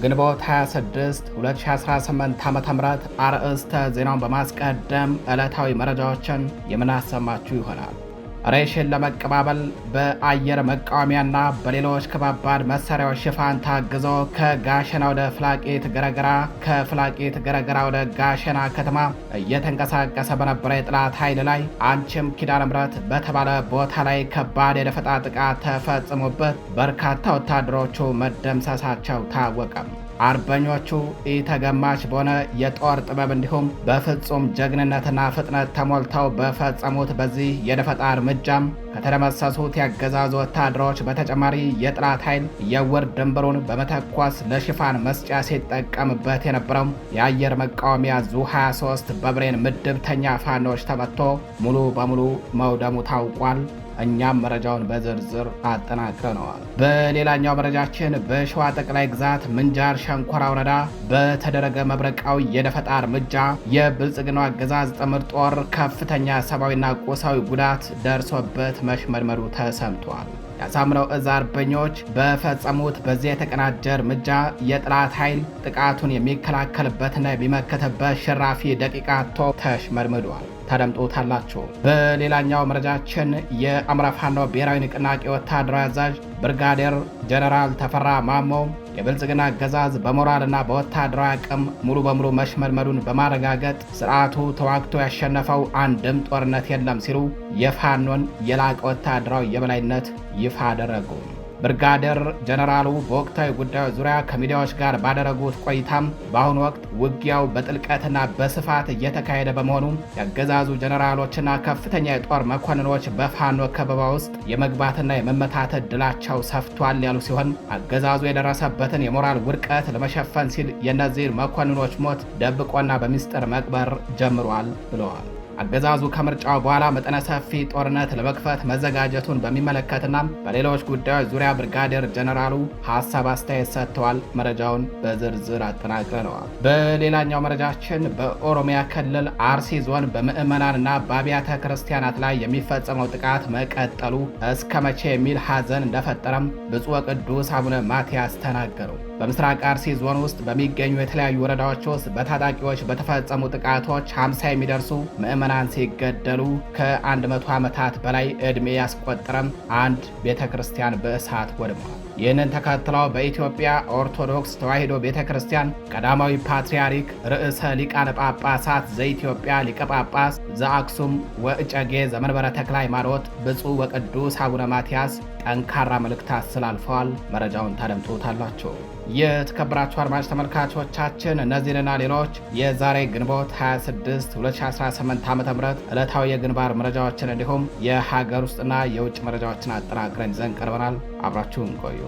ግንቦት 26 2018 ዓ.ም አርዕስተ ዜናውን በማስቀደም ዕለታዊ መረጃዎችን የምናሰማችሁ ይሆናል። ሬሽን ለመቀባበል በአየር መቃወሚያና በሌሎች ከባባድ መሳሪያዎች ሽፋን ታግዞ ከጋሸና ወደ ፍላቂት ገረገራ፣ ከፍላቂት ገረገራ ወደ ጋሸና ከተማ እየተንቀሳቀሰ በነበረ የጠላት ኃይል ላይ አንችም ኪዳነ ምሕረት በተባለ ቦታ ላይ ከባድ የደፈጣ ጥቃት ተፈጽሞበት በርካታ ወታደሮቹ መደምሰሳቸው ታወቀ። አርበኞቹ ኢተገማች በሆነ የጦር ጥበብ እንዲሁም በፍጹም ጀግንነትና ፍጥነት ተሞልተው በፈጸሙት በዚህ የደፈጣ እርምጃም ከተደመሰሱት ያገዛዙ ወታደሮች በተጨማሪ የጠላት ኃይል የውር ድንበሩን በመተኮስ ለሽፋን መስጫ ሲጠቀምበት የነበረው የአየር መቃወሚያ ዙ-23 በብሬን ምድብተኛ ፋኖች ተመቶ ሙሉ በሙሉ መውደሙ ታውቋል። እኛም መረጃውን በዝርዝር አጠናክረነዋል። በሌላኛው መረጃችን በሸዋ ጠቅላይ ግዛት ምንጃር ሸንኮራ ወረዳ በተደረገ መብረቃዊ የደፈጣ እርምጃ የብልጽግናው አገዛዝ ጥምር ጦር ከፍተኛ ሰብአዊና ቁሳዊ ጉዳት ደርሶበት መሽመድመዱ ተሰምቷል። ያሳምነው እዝ አርበኞች በፈጸሙት በዚህ የተቀናጀ እርምጃ የጠላት ኃይል ጥቃቱን የሚከላከልበትና የሚመከትበት ሽራፊ ደቂቃ አጥቶ ተሽመድምዷል። ታደምጡታላችሁ። በሌላኛው መረጃችን የአማራ ፋኖ ብሔራዊ ንቅናቄ ወታደራዊ አዛዥ ብርጋዴር ጀነራል ተፈራ ማሞ የብልጽግና አገዛዝ በሞራልና በወታደራዊ አቅም ሙሉ በሙሉ መሽመድመዱን በማረጋገጥ ስርዓቱ ተዋግቶ ያሸነፈው አንድም ጦርነት የለም ሲሉ የፋኖን የላቀ ወታደራዊ የበላይነት ይፋ አደረጉ። ብርጋዴር ጀነራሉ በወቅታዊ ጉዳዮች ዙሪያ ከሚዲያዎች ጋር ባደረጉት ቆይታም በአሁኑ ወቅት ውጊያው በጥልቀትና በስፋት እየተካሄደ በመሆኑ የአገዛዙ ጀነራሎችና ከፍተኛ የጦር መኮንኖች በፋኖ ከበባ ውስጥ የመግባትና የመመታት ዕድላቸው ሰፍቷል ያሉ ሲሆን አገዛዙ የደረሰበትን የሞራል ውድቀት ለመሸፈን ሲል የእነዚህን መኮንኖች ሞት ደብቆና በሚስጥር መቅበር ጀምሯል ብለዋል። አገዛዙ ከምርጫው በኋላ መጠነ ሰፊ ጦርነት ለመክፈት መዘጋጀቱን በሚመለከትና በሌሎች ጉዳዮች ዙሪያ ብርጋዴር ጀነራሉ ሀሳብ አስተያየት ሰጥተዋል። መረጃውን በዝርዝር አጠናቅረነዋል። በሌላኛው መረጃችን በኦሮሚያ ክልል አርሲ ዞን በምዕመናንና በአብያተ ክርስቲያናት ላይ የሚፈጸመው ጥቃት መቀጠሉ እስከ መቼ የሚል ሐዘን እንደፈጠረም ብፁዕ ወቅዱስ አቡነ ማትያስ ተናገሩ። በምስራቅ አርሲ ዞን ውስጥ በሚገኙ የተለያዩ ወረዳዎች ውስጥ በታጣቂዎች በተፈጸሙ ጥቃቶች 50 የሚደርሱ ምዕመናን ሲገደሉ ከ100 ዓመታት በላይ ዕድሜ ያስቆጠረም አንድ ቤተ ክርስቲያን በእሳት ወድሟል። ይህንን ተከትለው በኢትዮጵያ ኦርቶዶክስ ተዋሕዶ ቤተ ክርስቲያን ቀዳማዊ ፓትርያርክ ርዕሰ ሊቃነ ጳጳሳት ዘኢትዮጵያ ሊቀ ጳጳስ ዘአክሱም ወእጨጌ ዘመንበረ ተክለ ሃይማኖት ብፁዕ ወቅዱስ አቡነ ማትያስ ጠንካራ መልእክት አስተላልፈዋል። መረጃውን ታደምጡታላችሁ። የተከበራችሁ አድማጭ ተመልካቾቻችን እነዚህንና ሌሎች የዛሬ ግንቦት 26 2018 ዓ.ም ዕለታዊ የግንባር መረጃዎችን እንዲሁም የሀገር ውስጥና የውጭ መረጃዎችን አጠናቅረን ይዘን ቀርበናል። አብራችሁን ቆዩ።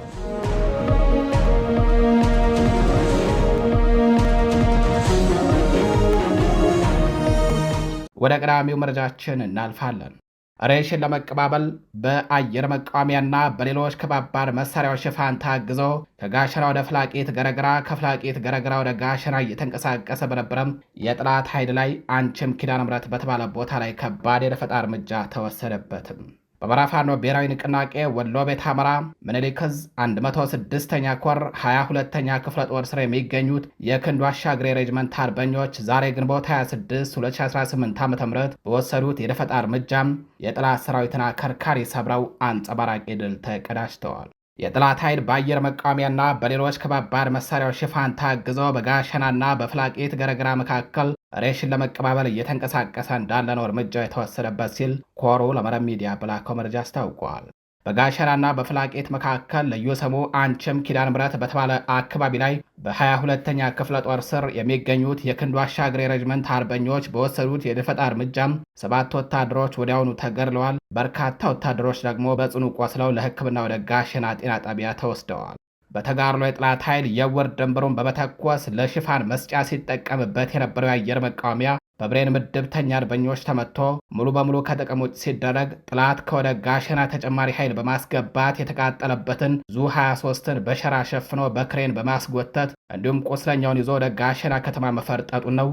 ወደ ቀዳሚው መረጃችን እናልፋለን። ሬሽን ለመቀባበል በአየር መቃወሚያና በሌሎች ከባባድ መሳሪያዎች ሽፋን ታግዞ ከጋሸና ወደ ፍላቂት ገረገራ፣ ከፍላቂት ገረገራ ወደ ጋሸና እየተንቀሳቀሰ በነበረም የጠላት ኃይል ላይ አንችም ኪዳነ ምሕረት በተባለ ቦታ ላይ ከባድ የደፈጣ እርምጃ ተወሰደበትም። በአማራ ፋኖ ብሔራዊ ንቅናቄ ወሎ ቤት አማራ ምኒልክ ዕዝ 106ኛ ኮር 22ኛ ክፍለ ጦር ስር የሚገኙት የክንዱ አሻግሬ ሬጅመንት አርበኞች ዛሬ ግንቦት 26 2018 ዓ.ም በወሰዱት የደፈጣ እርምጃም የጠላት ሰራዊትን አከርካሪ ሰብረው አንጸባራቂ ድል ተቀዳጅተዋል። የጠላት ኃይል በአየር መቃወሚያና በሌሎች ከባባድ መሳሪያዎች ሽፋን ታግዞ በጋሸናና በፍላቂት ገረገራ መካከል ሬሽን ለመቀባበል እየተንቀሳቀሰ እንዳለ ነው እርምጃው የተወሰደበት ሲል ኮሩ ለመረብ ሚዲያ በላከው መረጃ አስታውቋል። በጋሸናና በፍላቂት መካከል ልዩ ስሙ አንችም ኪዳነ ምሕረት በተባለ አካባቢ ላይ በ22ኛ ክፍለ ጦር ስር የሚገኙት የክንዱ አሻግሬ ሬጅመንት አርበኞች በወሰዱት የደፈጣ እርምጃም 7 ወታደሮች ወዲያውኑ ተገድለዋል። በርካታ ወታደሮች ደግሞ በጽኑ ቆስለው ለሕክምና ወደ ጋሸና ጤና ጣቢያ ተወስደዋል። በተጋድሎ የጠላት ኃይል የውር ድንበሩን በመተኮስ ለሽፋን መስጫ ሲጠቀምበት የነበረው የአየር መቃወሚያ በብሬን ምድብተኛ አርበኞች ተመቶ ሙሉ በሙሉ ከጥቅም ውጭ ሲደረግ ጠላት ከወደ ጋሸና ተጨማሪ ኃይል በማስገባት የተቃጠለበትን ዙ-23ን በሸራ ሸፍኖ በክሬን በማስጎተት እንዲሁም ቁስለኛውን ይዞ ወደ ጋሸና ከተማ መፈርጠጡ ነው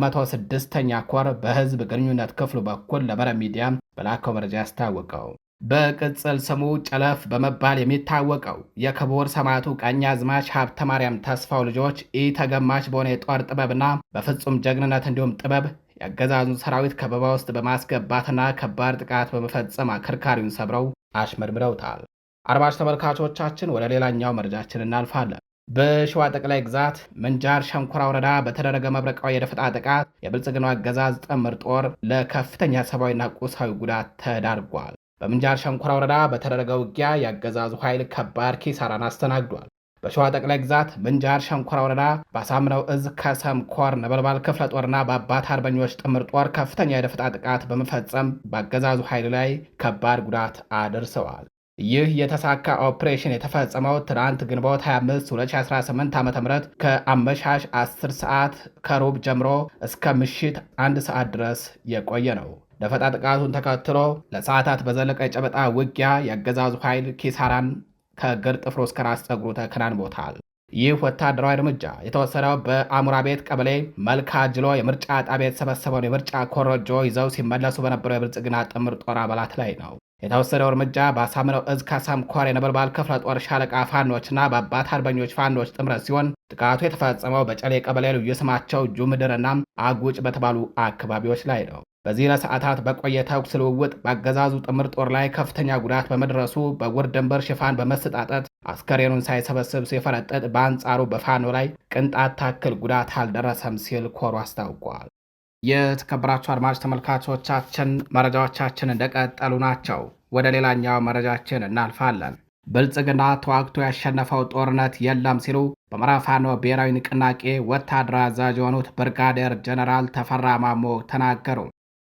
106ኛ ኮር በህዝብ ግንኙነት ክፍሉ በኩል ለመረብ ሚዲያ በላከው መረጃ ያስታወቀው። በቅጽል ስሙ ጨለፍ በመባል የሚታወቀው የክቡር ሰማዕቱ ቀኛዝማች ሀብተ ማርያም ተስፋው ልጆች ተገማች በሆነ የጦር ጥበብና በፍጹም ጀግንነት እንዲሁም ጥበብ የአገዛዙን ሰራዊት ከበባ ውስጥ በማስገባትና ከባድ ጥቃት በመፈጸም አከርካሪውን ሰብረው አሽመድምደውታል። አድማጭ ተመልካቾቻችን ወደ ሌላኛው መረጃችን እናልፋለን። በሸዋ ጠቅላይ ግዛት ምንጃር ሸንኮራ ወረዳ በተደረገ መብረቃዊ የደፈጣ ጥቃት የብልጽግናው አገዛዝ ጥምር ጦር ለከፍተኛ ሰብአዊና ቁሳዊ ጉዳት ተዳርጓል። በምንጃር ሸንኮራ ወረዳ በተደረገ ውጊያ የአገዛዙ ኃይል ከባድ ኪሳራን አስተናግዷል። በሸዋ ጠቅላይ ግዛት ምንጃር ሸንኮራ ወረዳ በአሳምነው እዝ ከሰም ኮር ነበልባል ክፍለ ጦርና በአባት አርበኞች ጥምር ጦር ከፍተኛ የደፈጣ ጥቃት በመፈጸም በአገዛዙ ኃይል ላይ ከባድ ጉዳት አድርሰዋል። ይህ የተሳካ ኦፕሬሽን የተፈጸመው ትናንት ግንቦት 25 2018 ዓ.ም ከአመሻሽ 10 ሰዓት ከሩብ ጀምሮ እስከ ምሽት 1 ሰዓት ድረስ የቆየ ነው። ደፈጣ ጥቃቱን ተከትሎ ለሰዓታት በዘለቀ የጨበጣ ውጊያ የአገዛዙ ኃይል ኪሳራን ከእግር ጥፍሩ እስከ ራስ ፀጉሩ ተከናንቦታል። ይህ ወታደራዊ እርምጃ የተወሰደው በአሙራ ቤት ቀበሌ መልካ ጅሎ የምርጫ ጣቢያ የተሰበሰበውን የምርጫ ኮረጆ ይዘው ሲመለሱ በነበረው የብልጽግና ጥምር ጦር አባላት ላይ ነው። የተወሰደው እርምጃ በአሳምነው እዝ ከሰም ኮር የነበልባል ክፍለ ጦር ሻለቃ ፋኖችና በአባት አርበኞች ፋኖች ጥምረት ሲሆን ጥቃቱ የተፈጸመው በጨሌ ቀበሌ ልዩ ስማቸው ጁምድርና አጉጭ በተባሉ አካባቢዎች ላይ ነው። በዚህ ለሰዓታት በቆየ ተኩስ ልውውጥ በአገዛዙ ጥምር ጦር ላይ ከፍተኛ ጉዳት በመድረሱ በጉር ድንበር ሽፋን በመሰጣጠት አስከሬኑን ሳይሰበስብ ሲፈረጥጥ፣ በአንጻሩ በፋኖ ላይ ቅንጣት ታክል ጉዳት አልደረሰም ሲል ኮሩ አስታውቋል። የተከበራችሁ አድማጭ ተመልካቾቻችን መረጃዎቻችን እንደቀጠሉ ናቸው። ወደ ሌላኛው መረጃችን እናልፋለን። ብልጽግና ተዋግቶ ያሸነፈው ጦርነት የለም ሲሉ በአማራ ፋኖ ብሔራዊ ንቅናቄ ወታደራዊ አዛዥ የሆኑት ብርጋዴር ጀነራል ተፈራ ማሞ ተናገሩ።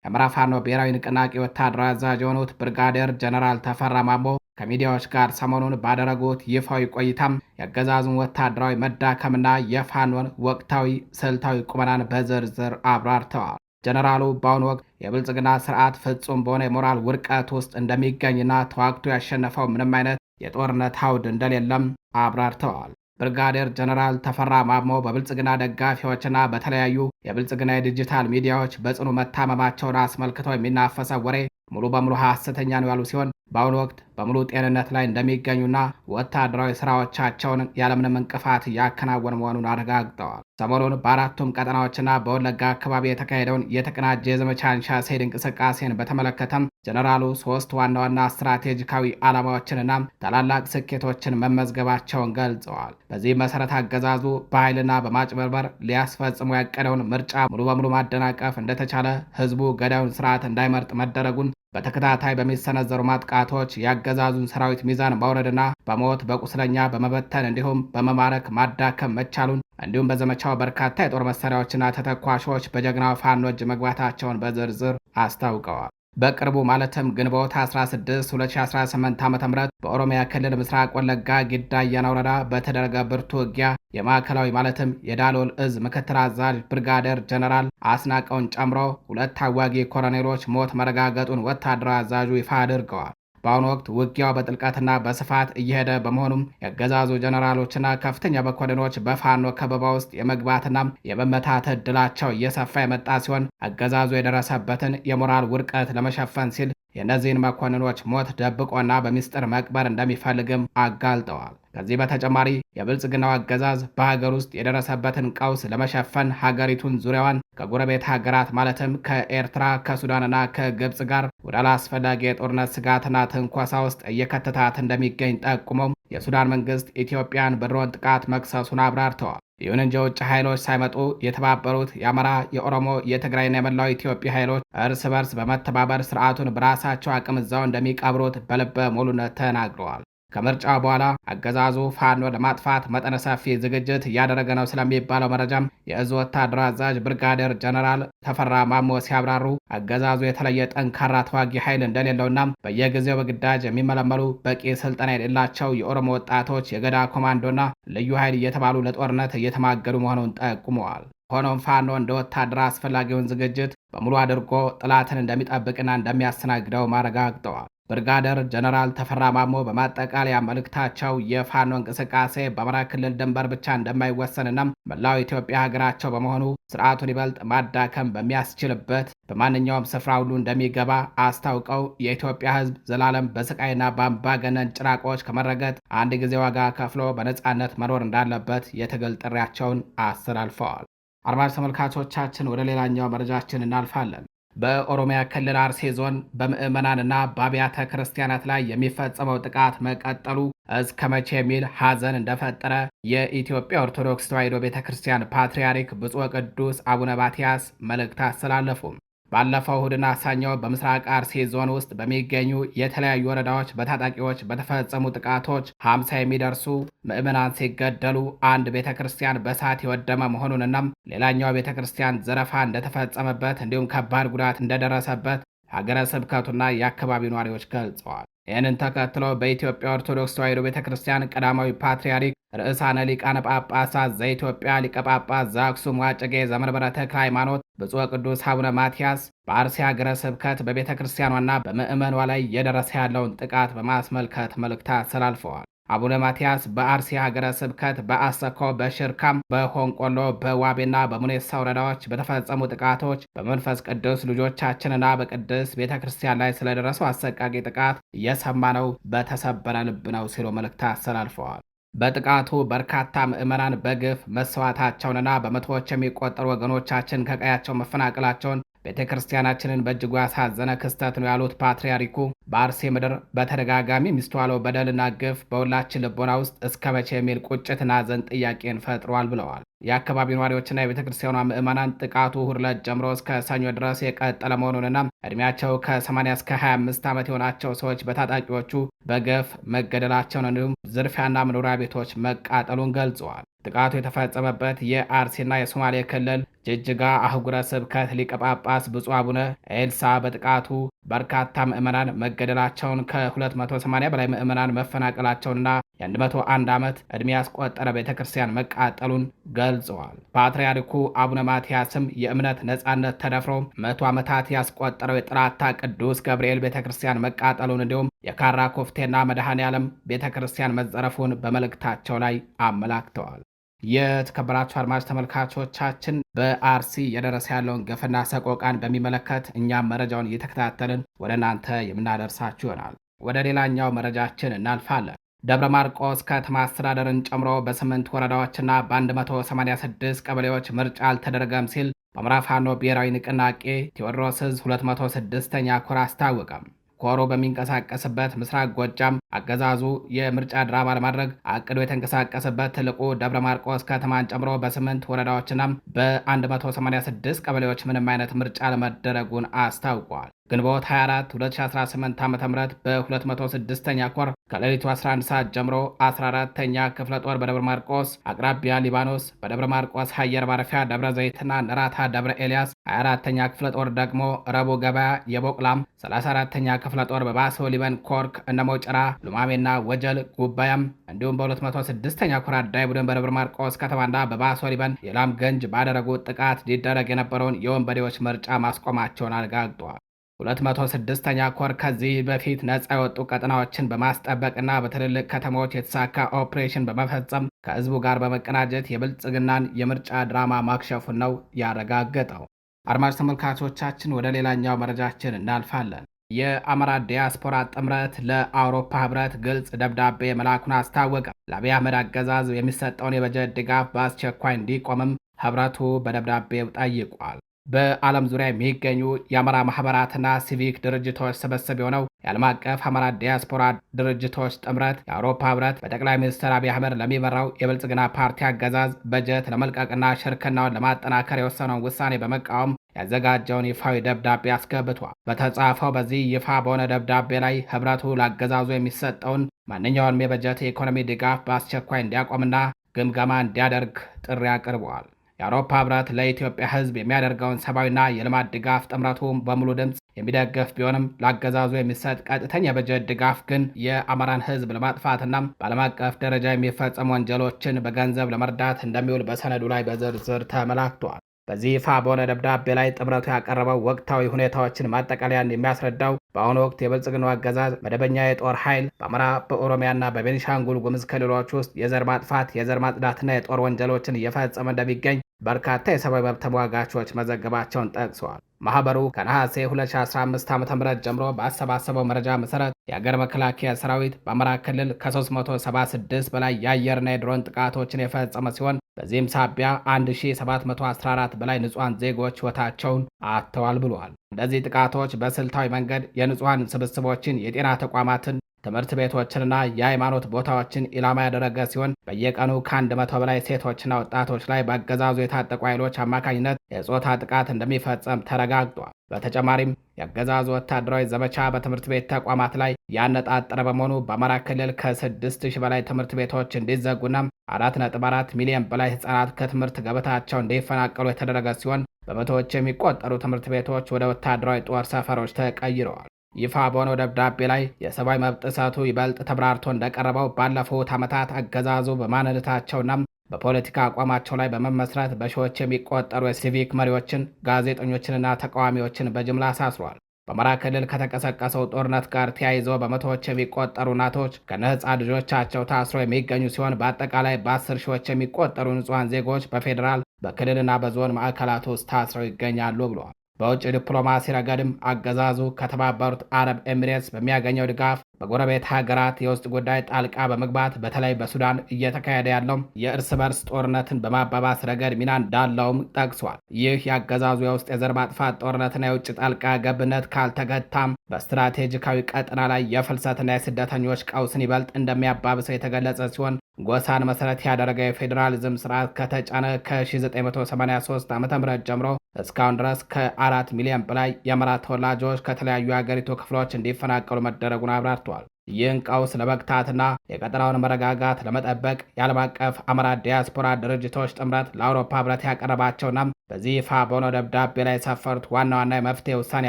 የአማራ ፋኖ ብሔራዊ ንቅናቄ ወታደራዊ አዛዥ የሆኑት ብርጋዴር ጀነራል ተፈራ ማሞ ከሚዲያዎች ጋር ሰሞኑን ባደረጉት ይፋዊ ቆይታም የአገዛዙን ወታደራዊ መዳከምና የፋኖን ወቅታዊ ስልታዊ ቁመናን በዝርዝር አብራርተዋል። ጀነራሉ በአሁኑ ወቅት የብልጽግና ስርዓት ፍጹም በሆነ የሞራል ውድቀት ውስጥ እንደሚገኝና ተዋግቶ ያሸነፈው ምንም አይነት የጦርነት አውድ እንደሌለም አብራርተዋል። ብርጋዴር ጀነራል ተፈራ ማሞ በብልጽግና ደጋፊዎችና በተለያዩ የብልጽግና የዲጂታል ሚዲያዎች በጽኑ መታመማቸውን አስመልክተው የሚናፈሰው ወሬ ሙሉ በሙሉ ሐሰተኛ ነው ያሉ ሲሆን በአሁኑ ወቅት በሙሉ ጤንነት ላይ እንደሚገኙና ወታደራዊ ስራዎቻቸውን ያለምንም እንቅፋት እያከናወኑ መሆኑን አረጋግጠዋል። ሰሞኑን በአራቱም ቀጠናዎችና በወለጋ አካባቢ የተካሄደውን የተቀናጀ የዘመቻ አንሻሴድ እንቅስቃሴን በተመለከተም ጀነራሉ 3 ዋና ዋና ስትራቴጂካዊ ዓላማዎችንና ታላላቅ ስኬቶችን መመዝገባቸውን ገልጸዋል። በዚህ መሰረት አገዛዙ በኃይልና በማጭበርበር ሊያስፈጽሙ ያቀደውን ምርጫ ሙሉ በሙሉ ማደናቀፍ እንደተቻለ፣ ህዝቡ ገዳዩን ስርዓት እንዳይመርጥ መደረጉን፣ በተከታታይ በሚሰነዘሩ ማጥቃቶች የአገዛዙን ሰራዊት ሚዛን ማውረድና በሞት በቁስለኛ በመበተን እንዲሁም በመማረክ ማዳከም መቻሉን እንዲሁም በዘመቻው በርካታ የጦር መሳሪያዎችና ተተኳሾች በጀግናው ፋኖ እጅ መግባታቸውን በዝርዝር አስታውቀዋል። በቅርቡ ማለትም ግንቦት 16 2018 ዓ.ም በኦሮሚያ ክልል ምስራቅ ወለጋ ጊዳ አያና ወረዳ በተደረገ ብርቱ ውጊያ የማዕከላዊ ማለትም የዳሎል እዝ ምክትል አዛዥ ብርጋዴር ጀነራል አስናቀውን ጨምሮ 2 ታዋጊ ኮሎኔሎች ሞት መረጋገጡን ወታደራዊ አዛዡ ይፋ አድርገዋል። በአሁኑ ወቅት ውጊያው በጥልቀትና በስፋት እየሄደ በመሆኑም የአገዛዙ ጀነራሎችና ከፍተኛ መኮንኖች በፋኖ ከበባ ውስጥ የመግባትና የመመታት ዕድላቸው እየሰፋ የመጣ ሲሆን አገዛዙ የደረሰበትን የሞራል ውድቀት ለመሸፈን ሲል የእነዚህን መኮንኖች ሞት ደብቆና በሚስጥር መቅበር እንደሚፈልግም አጋልጠዋል። ከዚህ በተጨማሪ የብልጽግናው አገዛዝ በሀገር ውስጥ የደረሰበትን ቀውስ ለመሸፈን ሀገሪቱን ዙሪያዋን ከጎረቤት ሀገራት ማለትም ከኤርትራ፣ ከሱዳንና ከግብፅ ጋር ወደ አላስፈላጊ የጦርነት ስጋትና ትንኮሳ ውስጥ እየከተታት እንደሚገኝ ጠቁመው የሱዳን መንግስት ኢትዮጵያን በድሮን ጥቃት መክሰሱን አብራርተዋል። ይሁን እንጂ የውጭ ኃይሎች ሳይመጡ የተባበሩት የአማራ፣ የኦሮሞ፣ የትግራይና የመላው ኢትዮጵያ ኃይሎች እርስ በርስ በመተባበር ስርዓቱን በራሳቸው አቅም እዛው እንደሚቀብሩት በልበ ሙሉነት ተናግረዋል። ከምርጫው በኋላ አገዛዙ ፋኖ ለማጥፋት መጠነ ሰፊ ዝግጅት እያደረገ ነው ስለሚባለው መረጃም የእዙ ወታደራዊ አዛዥ ብርጋዴር ጀነራል ተፈራ ማሞ ሲያብራሩ አገዛዙ የተለየ ጠንካራ ተዋጊ ኃይል እንደሌለውና በየጊዜው በግዳጅ የሚመለመሉ በቂ ስልጠና የሌላቸው የኦሮሞ ወጣቶች የገዳ ኮማንዶና ልዩ ኃይል እየተባሉ ለጦርነት እየተማገዱ መሆኑን ጠቁመዋል። ሆኖም ፋኖ እንደ ወታደር አስፈላጊውን ዝግጅት በሙሉ አድርጎ ጥላትን እንደሚጠብቅና እንደሚያስተናግደው አረጋግጠዋል። ብርጋደር ጀነራል ተፈራ ማሞ በማጠቃለያ መልእክታቸው የፋኖ እንቅስቃሴ በአማራ ክልል ድንበር ብቻ እንደማይወሰንና መላው ኢትዮጵያ ሀገራቸው በመሆኑ ስርዓቱን ይበልጥ ማዳከም በሚያስችልበት በማንኛውም ስፍራ ሁሉ እንደሚገባ አስታውቀው የኢትዮጵያ ሕዝብ ዘላለም በስቃይና በአምባገነን ጭራቆች ከመረገጥ አንድ ጊዜ ዋጋ ከፍሎ በነፃነት መኖር እንዳለበት የትግል ጥሪያቸውን አስተላልፈዋል። አድማጭ ተመልካቾቻችን ወደ ሌላኛው መረጃችን እናልፋለን። በኦሮሚያ ክልል አርሲ ዞን በምዕመናንና በአብያተ ክርስቲያናት ላይ የሚፈጸመው ጥቃት መቀጠሉ እስከ መቼ የሚል ሐዘን እንደፈጠረ የኢትዮጵያ ኦርቶዶክስ ተዋሕዶ ቤተ ክርስቲያን ፓትርያርክ ብፁዕ ቅዱስ አቡነ ማትያስ መልእክት አስተላለፉ። ባለፈው እሁድና ሰኞ በምስራቅ አርሲ ዞን ውስጥ በሚገኙ የተለያዩ ወረዳዎች በታጣቂዎች በተፈጸሙ ጥቃቶች 50 የሚደርሱ ምዕመናን ሲገደሉ አንድ ቤተ ክርስቲያን በእሳት የወደመ መሆኑንና ሌላኛው ቤተ ክርስቲያን ዘረፋ እንደተፈጸመበት እንዲሁም ከባድ ጉዳት እንደደረሰበት ሀገረ ስብከቱና የአካባቢው ነዋሪዎች ገልጸዋል። ይህንን ተከትሎ በኢትዮጵያ ኦርቶዶክስ ተዋሕዶ ቤተ ክርስቲያን ቀዳማዊ ፓትርያርክ ርዕሳነ ሊቃነ ጳጳሳት ዘኢትዮጵያ ሊቀ ጳጳስ ዘአክሱም ወዕጨጌ ዘመንበረ ተክለ ሃይማኖት ብፁዕ ቅዱስ አቡነ ማትያስ በአርሲ ሀገረ ስብከት በቤተ ክርስቲያኗና በምዕመኗ ላይ እየደረሰ ያለውን ጥቃት በማስመልከት መልእክት አስተላልፈዋል። አቡነ ማትያስ በአርሲ ሀገረ ስብከት በአሰኮ፣ በሽርካም፣ በሆንቆሎ፣ በዋቤና በሙኔሳ ወረዳዎች በተፈጸሙ ጥቃቶች በመንፈስ ቅዱስ ልጆቻችንና በቅድስት ቤተ ክርስቲያን ላይ ስለደረሰው አሰቃቂ ጥቃት እየሰማነው በተሰበረ ልብ ነው ሲሉ መልእክት አስተላልፈዋል። በጥቃቱ በርካታ ምዕመናን በግፍ መሰዋታቸውንና በመቶዎች የሚቆጠሩ ወገኖቻችን ከቀያቸው መፈናቀላቸውን ቤተ ክርስቲያናችንን በእጅጉ ያሳዘነ ክስተት ነው ያሉት ፓትርያርኩ በአርሲ ምድር በተደጋጋሚ የሚስተዋለው በደልና ግፍ በሁላችን ልቦና ውስጥ እስከ መቼ የሚል ቁጭትና ሐዘን ጥያቄን ፈጥሯል ብለዋል። የአካባቢው ነዋሪዎችና የቤተ ክርስቲያኗ ምዕመናን ጥቃቱ እሁድ ዕለት ጀምሮ እስከ ሰኞ ድረስ የቀጠለ መሆኑንና ዕድሜያቸው ከ80 እስከ 25 ዓመት የሆናቸው ሰዎች በታጣቂዎቹ በገፍ መገደላቸውን እንዲሁም ዝርፊያና መኖሪያ ቤቶች መቃጠሉን ገልጸዋል። ጥቃቱ የተፈጸመበት የአርሲና የሶማሌ ክልል ጅጅጋ አህጉረ ስብከት ሊቀ ጳጳስ ብፁዕ አቡነ ኤልሳ በጥቃቱ በርካታ ምዕመናን መገደላቸውን ከ280 በላይ ምዕመናን መፈናቀላቸውንና የ101 ዓመት ዕድሜ ያስቆጠረ ቤተ ክርስቲያን መቃጠሉን ገልጸዋል። ፓትርያርኩ አቡነ ማትያስም የእምነት ነጻነት ተደፍሮ 100 ዓመታት ያስቆጠረው የጥራታ ቅዱስ ገብርኤል ቤተ ክርስቲያን መቃጠሉን እንዲሁም የካራ ኮፍቴና መድኃኔ ዓለም ቤተ ክርስቲያን መዘረፉን በመልእክታቸው ላይ አመላክተዋል። የተከበራችሁ አድማጭ ተመልካቾቻችን በአርሲ የደረሰ ያለውን ግፍና ሰቆቃን በሚመለከት እኛም መረጃውን እየተከታተልን ወደ እናንተ የምናደርሳችሁ ይሆናል። ወደ ሌላኛው መረጃችን እናልፋለን። ደብረ ማርቆስ ከተማ አስተዳደርን ጨምሮ በ8 ወረዳዎችና በ186 ቀበሌዎች ምርጫ አልተደረገም ሲል በአማራ ፋኖ ብሔራዊ ንቅናቄ ቴዎድሮስ ዕዝ 206ኛ ኮር አስታወቀም። ኮሮ በሚንቀሳቀስበት ምስራቅ ጎጃም አገዛዙ የምርጫ ድራማ ለማድረግ አቅዶ የተንቀሳቀስበት ትልቁ ደብረ ማርቆስ ከተማን ጨምሮ በ8 ወረዳዎችና በ186 ቀበሌዎች ምንም አይነት ምርጫ ለመደረጉን አስታውቋል። ግንቦት 24 2018 ዓ.ም በ206ኛ ኮር ከሌሊቱ 11 ሰዓት ጀምሮ 14ኛ ክፍለ ጦር በደብረ ማርቆስ አቅራቢያ ሊባኖስ፣ በደብረ ማርቆስ አየር ማረፊያ ደብረ ዘይትና ነራታ ደብረ ኤልያስ፣ 24ኛ ክፍለ ጦር ደግሞ ረቡ ገበያ የቦቅላም፣ 34ኛ ክፍለ ጦር በባሶ ሊበን ኮርክ እነሞጭራ ሉማሜና ወጀል ጉባያም እንዲሁም በ206ኛ ኮር አዳይ ቡድን በደብረ ማርቆስ ከተማና በባሶ ሊበን የላም ገንጅ ባደረጉት ጥቃት ሊደረግ የነበረውን የወንበዴዎች ምርጫ ማስቆማቸውን አረጋግጠዋል። 206ኛ ኮር ከዚህ በፊት ነፃ የወጡ ቀጠናዎችን በማስጠበቅና በትልልቅ ከተሞች የተሳካ ኦፕሬሽን በመፈጸም ከህዝቡ ጋር በመቀናጀት የብልጽግናን የምርጫ ድራማ ማክሸፉን ነው ያረጋገጠው። አድማጭ ተመልካቾቻችን ወደ ሌላኛው መረጃችን እናልፋለን። የአማራ ዲያስፖራ ጥምረት ለአውሮፓ ህብረት ግልጽ ደብዳቤ መላኩን አስታወቀ። ለአብይ አህመድ አገዛዝ የሚሰጠውን የበጀት ድጋፍ በአስቸኳይ እንዲቆምም ህብረቱ በደብዳቤው ጠይቋል። በዓለም ዙሪያ የሚገኙ የአማራ ማህበራትና ሲቪክ ድርጅቶች ስብስብ የሆነው የዓለም አቀፍ አማራ ዲያስፖራ ድርጅቶች ጥምረት የአውሮፓ ህብረት በጠቅላይ ሚኒስትር አብይ አህመድ ለሚመራው የብልጽግና ፓርቲ አገዛዝ በጀት ለመልቀቅና ሽርክናውን ለማጠናከር የወሰነውን ውሳኔ በመቃወም ያዘጋጀውን ይፋዊ ደብዳቤ አስገብቷል። በተጻፈው በዚህ ይፋ በሆነ ደብዳቤ ላይ ህብረቱ ለአገዛዙ የሚሰጠውን ማንኛውንም የበጀት የኢኮኖሚ ድጋፍ በአስቸኳይ እንዲያቆምና ግምገማ እንዲያደርግ ጥሪ አቅርበዋል። የአውሮፓ ህብረት ለኢትዮጵያ ህዝብ የሚያደርገውን ሰብአዊና የልማት ድጋፍ ጥምረቱ በሙሉ ድምፅ የሚደገፍ ቢሆንም ለአገዛዙ የሚሰጥ ቀጥተኛ የበጀት ድጋፍ ግን የአማራን ህዝብ ለማጥፋትና በዓለም አቀፍ ደረጃ የሚፈጸሙ ወንጀሎችን በገንዘብ ለመርዳት እንደሚውል በሰነዱ ላይ በዝርዝር ተመላክቷል። በዚህ ይፋ በሆነ ደብዳቤ ላይ ጥምረቱ ያቀረበው ወቅታዊ ሁኔታዎችን ማጠቃለያን የሚያስረዳው በአሁኑ ወቅት የብልጽግናው አገዛዝ መደበኛ የጦር ኃይል በአማራ በኦሮሚያና በቤኒሻንጉል ጉምዝ ክልሎች ውስጥ የዘር ማጥፋት፣ የዘር ማጽዳትና የጦር ወንጀሎችን እየፈጸመ እንደሚገኝ በርካታ የሰብአዊ መብት ተሟጋቾች መዘገባቸውን ጠቅሰዋል። ማህበሩ ከነሐሴ 2015 ዓ.ም ጀምሮ ባሰባሰበው መረጃ መሰረት የአገር መከላከያ ሰራዊት በአማራ ክልል ከ376 በላይ የአየርና የድሮን ጥቃቶችን የፈጸመ ሲሆን በዚህም ሳቢያ 1714 በላይ ንጹሐን ዜጎች ሕይወታቸውን አጥተዋል ብለዋል። እነዚህ ጥቃቶች በስልታዊ መንገድ የንጹሐን ስብስቦችን፣ የጤና ተቋማትን፣ ትምህርት ቤቶችንና የሃይማኖት ቦታዎችን ኢላማ ያደረገ ሲሆን በየቀኑ ከ100 በላይ ሴቶችና ወጣቶች ላይ በአገዛዙ የታጠቁ ኃይሎች አማካኝነት የጾታ ጥቃት እንደሚፈጸም ተረጋግጧል። በተጨማሪም የአገዛዙ ወታደራዊ ዘመቻ በትምህርት ቤት ተቋማት ላይ ያነጣጠረ በመሆኑ በአማራ ክልል ከ6000 በላይ ትምህርት ቤቶች እንዲዘጉና 4.4 ሚሊዮን በላይ ሕፃናት ከትምህርት ገበታቸው እንዲፈናቀሉ የተደረገ ሲሆን በመቶዎች የሚቆጠሩ ትምህርት ቤቶች ወደ ወታደራዊ ጦር ሰፈሮች ተቀይረዋል። ይፋ በሆነው ደብዳቤ ላይ የሰብአዊ መብት ጥሰቱ ይበልጥ ተብራርቶ እንደቀረበው ባለፉት ዓመታት አገዛዙ በማንነታቸውና በፖለቲካ አቋማቸው ላይ በመመስረት በሺዎች የሚቆጠሩ የሲቪክ መሪዎችን፣ ጋዜጠኞችንና ተቃዋሚዎችን በጅምላ አሳስሯል። በአማራ ክልል ከተቀሰቀሰው ጦርነት ጋር ተያይዞ በመቶዎች የሚቆጠሩ እናቶች ከነህፃን ልጆቻቸው ታስረው የሚገኙ ሲሆን በአጠቃላይ በ10 ሺዎች የሚቆጠሩ ንጹሐን ዜጎች በፌዴራል በክልልና በዞን ማዕከላት ውስጥ ታስረው ይገኛሉ ብለዋል። በውጭ ዲፕሎማሲ ረገድም አገዛዙ ከተባበሩት አረብ ኤሚሬትስ በሚያገኘው ድጋፍ በጎረቤት ሀገራት የውስጥ ጉዳይ ጣልቃ በመግባት በተለይ በሱዳን እየተካሄደ ያለው የእርስ በርስ ጦርነትን በማባባስ ረገድ ሚና እንዳለውም ጠቅሷል። ይህ የአገዛዙ የውስጥ የዘር ማጥፋት ጦርነትና የውጭ ጣልቃ ገብነት ካልተገታም በስትራቴጂካዊ ቀጠና ላይ የፍልሰትና የስደተኞች ቀውስን ይበልጥ እንደሚያባብሰው የተገለጸ ሲሆን ጎሳን መሰረት ያደረገ የፌዴራሊዝም ስርዓት ከተጫነ ከ1983 ዓ.ም ጀምሮ እስካሁን ድረስ ከ4 ሚሊዮን በላይ የአማራ ተወላጆች ከተለያዩ የአገሪቱ ክፍሎች እንዲፈናቀሉ መደረጉን አብራርተዋል። ይህን ቀውስ ለመግታትና የቀጠናውን መረጋጋት ለመጠበቅ የዓለም አቀፍ አማራ ዲያስፖራ ድርጅቶች ጥምረት ለአውሮፓ ህብረት ያቀረባቸውና በዚህ ይፋ በሆነው ደብዳቤ ላይ የሰፈሩት ዋና ዋና የመፍትሄ ውሳኔ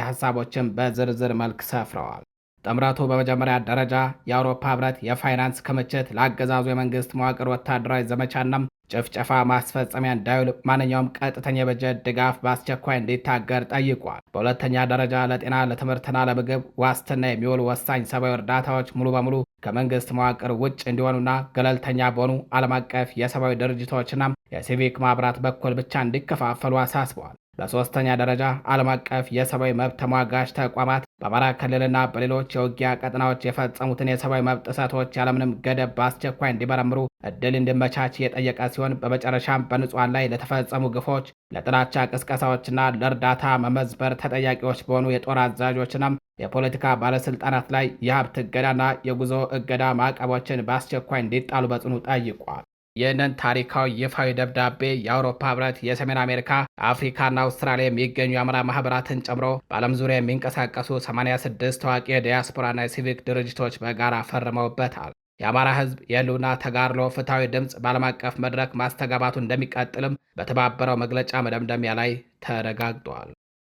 ሀሳቦችን በዝርዝር መልክ ሰፍረዋል። ጥምረቱ በመጀመሪያ ደረጃ የአውሮፓ ህብረት የፋይናንስ ክምችት ለአገዛዙ የመንግስት መዋቅር ወታደራዊ ዘመቻና ጭፍጨፋ ማስፈጸሚያ እንዳይውል ማንኛውም ቀጥተኛ የበጀት ድጋፍ በአስቸኳይ እንዲታገር ጠይቋል። በሁለተኛ ደረጃ ለጤና፣ ለትምህርትና ለምግብ ዋስትና የሚውሉ ወሳኝ ሰብአዊ እርዳታዎች ሙሉ በሙሉ ከመንግስት መዋቅር ውጭ እንዲሆኑና ገለልተኛ በሆኑ ዓለም አቀፍ የሰብአዊ ድርጅቶችና የሲቪክ ማኅበራት በኩል ብቻ እንዲከፋፈሉ አሳስበዋል። በሶስተኛ ደረጃ ዓለም አቀፍ የሰብአዊ መብት ተሟጋች ተቋማት በአማራ ክልልና በሌሎች የውጊያ ቀጠናዎች የፈጸሙትን የሰብአዊ መብት ጥሰቶች ያለምንም ገደብ በአስቸኳይ እንዲመረምሩ እድል እንዲመቻች የጠየቀ ሲሆን በመጨረሻም በንጹሐን ላይ ለተፈጸሙ ግፎች፣ ለጥላቻ ቅስቀሳዎችና ለእርዳታ መመዝበር ተጠያቂዎች በሆኑ የጦር አዛዦችና የፖለቲካ ባለስልጣናት ላይ የሀብት እገዳና የጉዞ እገዳ ማዕቀቦችን በአስቸኳይ እንዲጣሉ በጽኑ ጠይቋል። ይህንን ታሪካዊ ይፋዊ ደብዳቤ የአውሮፓ ህብረት፣ የሰሜን አሜሪካ፣ አፍሪካና አውስትራሊያ የሚገኙ የአማራ ማህበራትን ጨምሮ በዓለም ዙሪያ የሚንቀሳቀሱ 86 ታዋቂ የዲያስፖራና የሲቪክ ድርጅቶች በጋራ ፈርመውበታል። የአማራ ህዝብ የህልውና ተጋድሎ ፍትሐዊ ድምፅ በዓለም አቀፍ መድረክ ማስተጋባቱ እንደሚቀጥልም በተባበረው መግለጫ መደምደሚያ ላይ ተረጋግጧል።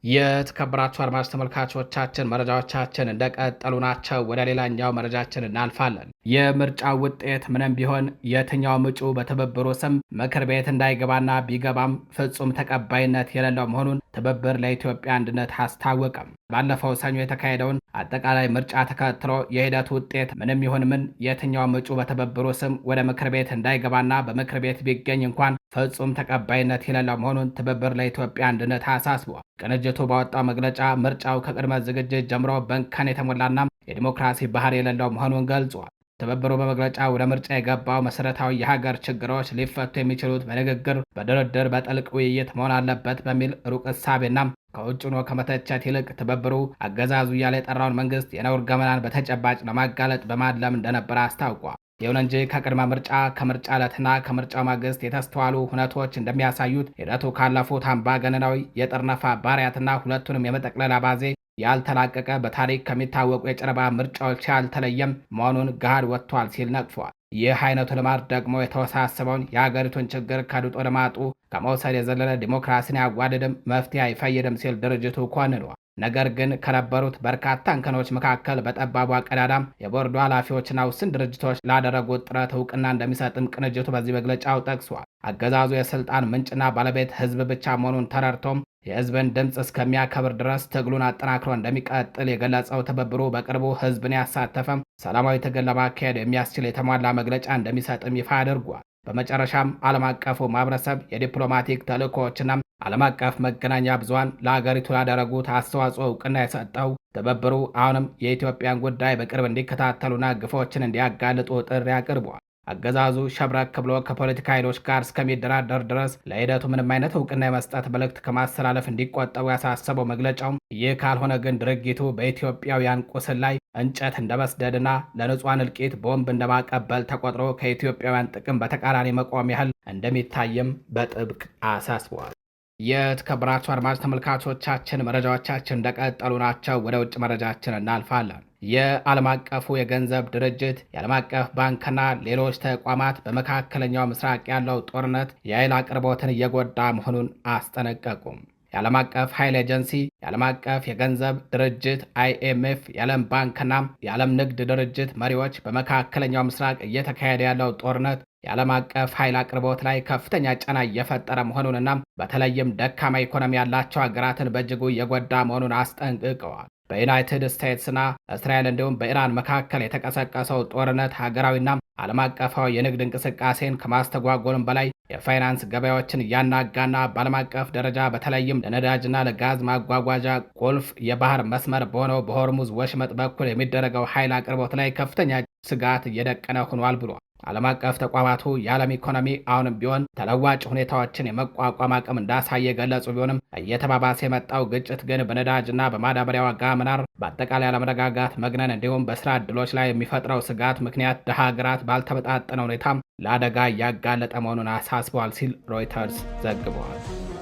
የተከበራችሁ አድማጭ ተመልካቾቻችን መረጃዎቻችን እንደቀጠሉ ናቸው። ወደ ሌላኛው መረጃችን እናልፋለን። የምርጫው ውጤት ምንም ቢሆን የትኛው እጩ በትብብሩ ስም ምክር ቤት እንዳይገባና ቢገባም ፍጹም ተቀባይነት የሌለው መሆኑን ትብብር ለኢትዮጵያ አንድነት አስታወቀም። ባለፈው ሰኞ የተካሄደውን አጠቃላይ ምርጫ ተከትሎ የሂደቱ ውጤት ምንም ይሁን ምን የትኛውም እጩ በትብብሩ ስም ወደ ምክር ቤት እንዳይገባና በምክር ቤት ቢገኝ እንኳን ፍጹም ተቀባይነት የሌለው መሆኑን ትብብር ለኢትዮጵያ አንድነት አሳስቧል። ቅንጅቱ ባወጣው መግለጫ ምርጫው ከቅድመ ዝግጅት ጀምሮ በእንከን የተሞላና የዲሞክራሲ ባህር የሌለው መሆኑን ገልጿል። ትብብሩ በመግለጫ ወደ ምርጫ የገባው መሰረታዊ የሀገር ችግሮች ሊፈቱ የሚችሉት በንግግር፣ በድርድር፣ በጥልቅ ውይይት መሆን አለበት በሚል ሩቅ እሳቤና ከውጭ ሆኖ ከመተቸት ይልቅ ትብብሩ አገዛዙ እያለ የጠራውን መንግስት የነውር ገመናን በተጨባጭ ለማጋለጥ በማለም እንደነበረ አስታውቋል። ይሁን እንጂ ከቅድመ ምርጫ፣ ከምርጫ ዕለትና ከምርጫው ማግስት የተስተዋሉ ሁነቶች እንደሚያሳዩት ሂደቱ ካለፉት አምባገነናዊ የጥርነፋ ባሪያትና ሁለቱንም የመጠቅለል አባዜ ያልተላቀቀ በታሪክ ከሚታወቁ የጨረባ ምርጫዎች ያልተለየም መሆኑን ገሃድ ወጥቷል ሲል ነቅፏል። ይህ አይነቱ ልማድ ደግሞ የተወሳሰበውን የአገሪቱን ችግር ከድጦ ወደ ማጡ ከመውሰድ የዘለለ ዲሞክራሲን ያጓድድም፣ መፍትሄ አይፈይድም ሲል ድርጅቱ ኮንኗል። ነገር ግን ከነበሩት በርካታ እንከኖች መካከል በጠባቧ ቀዳዳም የቦርዱ ኃላፊዎችና ውስን ድርጅቶች ላደረጉት ጥረት እውቅና እንደሚሰጥም ቅንጅቱ በዚህ መግለጫው ጠቅሷል። አገዛዙ የስልጣን ምንጭና ባለቤት ህዝብ ብቻ መሆኑን ተረድቶም የህዝብን ድምፅ እስከሚያከብር ድረስ ትግሉን አጠናክሮ እንደሚቀጥል የገለጸው ትብብሩ በቅርቡ ህዝብን ያሳተፈም ሰላማዊ ትግል ለማካሄድ የሚያስችል የተሟላ መግለጫ እንደሚሰጥም ይፋ አድርጓል። በመጨረሻም ዓለም አቀፉ ማህበረሰብ የዲፕሎማቲክ ተልእኮዎችና ዓለም አቀፍ መገናኛ ብዙሃን ለአገሪቱ ላደረጉት አስተዋጽኦ እውቅና የሰጠው ትብብሩ አሁንም የኢትዮጵያን ጉዳይ በቅርብ እንዲከታተሉና ግፎችን እንዲያጋልጡ ጥሪ አቅርቧል። አገዛዙ ሸብረክ ብሎ ከፖለቲካ ኃይሎች ጋር እስከሚደራደር ድረስ ለሂደቱ ምንም አይነት እውቅና የመስጠት መልእክት ከማስተላለፍ እንዲቆጠቡ ያሳሰበው መግለጫው፣ ይህ ካልሆነ ግን ድርጊቱ በኢትዮጵያውያን ቁስል ላይ እንጨት እንደመስደድና ለንጹሐን እልቂት ቦምብ እንደማቀበል ተቆጥሮ ከኢትዮጵያውያን ጥቅም በተቃራኒ መቆም ያህል እንደሚታይም በጥብቅ አሳስበዋል። የተከበራችሁ አድማጭ ተመልካቾቻችን መረጃዎቻችን እንደቀጠሉ ናቸው። ወደ ውጭ መረጃችን እናልፋለን። የዓለም አቀፉ የገንዘብ ድርጅት፣ የዓለም አቀፍ ባንክና ሌሎች ተቋማት በመካከለኛው ምስራቅ ያለው ጦርነት የኃይል አቅርቦትን እየጎዳ መሆኑን አስጠነቀቁም። የዓለም አቀፍ ኃይል ኤጀንሲ፣ የዓለም አቀፍ የገንዘብ ድርጅት አይኤምኤፍ፣ የዓለም ባንክና የዓለም ንግድ ድርጅት መሪዎች በመካከለኛው ምስራቅ እየተካሄደ ያለው ጦርነት የዓለም አቀፍ ኃይል አቅርቦት ላይ ከፍተኛ ጫና እየፈጠረ መሆኑንና በተለይም ደካማ ኢኮኖሚ ያላቸው ሀገራትን በእጅጉ እየጎዳ መሆኑን አስጠንቅቀዋል። በዩናይትድ ስቴትስና እስራኤል እንዲሁም በኢራን መካከል የተቀሰቀሰው ጦርነት ሀገራዊና ዓለም አቀፋዊ የንግድ እንቅስቃሴን ከማስተጓጎልም በላይ የፋይናንስ ገበያዎችን እያናጋና በዓለም አቀፍ ደረጃ በተለይም ለነዳጅና ለጋዝ ማጓጓዣ ቁልፍ የባህር መስመር በሆነው በሆርሙዝ ወሽመጥ በኩል የሚደረገው ኃይል አቅርቦት ላይ ከፍተኛ ስጋት እየደቀነ ሆኗል ብሏል። ዓለም አቀፍ ተቋማቱ የዓለም ኢኮኖሚ አሁንም ቢሆን ተለዋጭ ሁኔታዎችን የመቋቋም አቅም እንዳሳየ የገለጹ ቢሆንም እየተባባሰ የመጣው ግጭት ግን በነዳጅና በማዳበሪያ ዋጋ መናር፣ በአጠቃላይ አለመረጋጋት መግነን እንዲሁም በስራ ዕድሎች ላይ የሚፈጥረው ስጋት ምክንያት ድሃ ሀገራት ባልተመጣጠነ ሁኔታም ለአደጋ እያጋለጠ መሆኑን አሳስበዋል ሲል ሮይተርስ ዘግበዋል።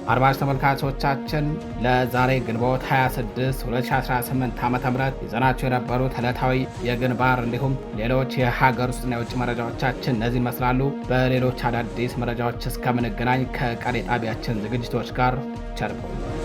አድማጭ ተመልካቾቻችን ለዛሬ ግንቦት 26 2018 ዓ.ም ይዘናቸው የነበሩት ዕለታዊ የግንባር እንዲሁም ሌሎች የሀገር ውስጥና የውጭ መረጃዎቻችን እነዚህ ይመስላሉ። በሌሎች አዳዲስ መረጃዎች እስከምንገናኝ ከቀሪ ጣቢያችን ዝግጅቶች ጋር ቸር ቆዩ።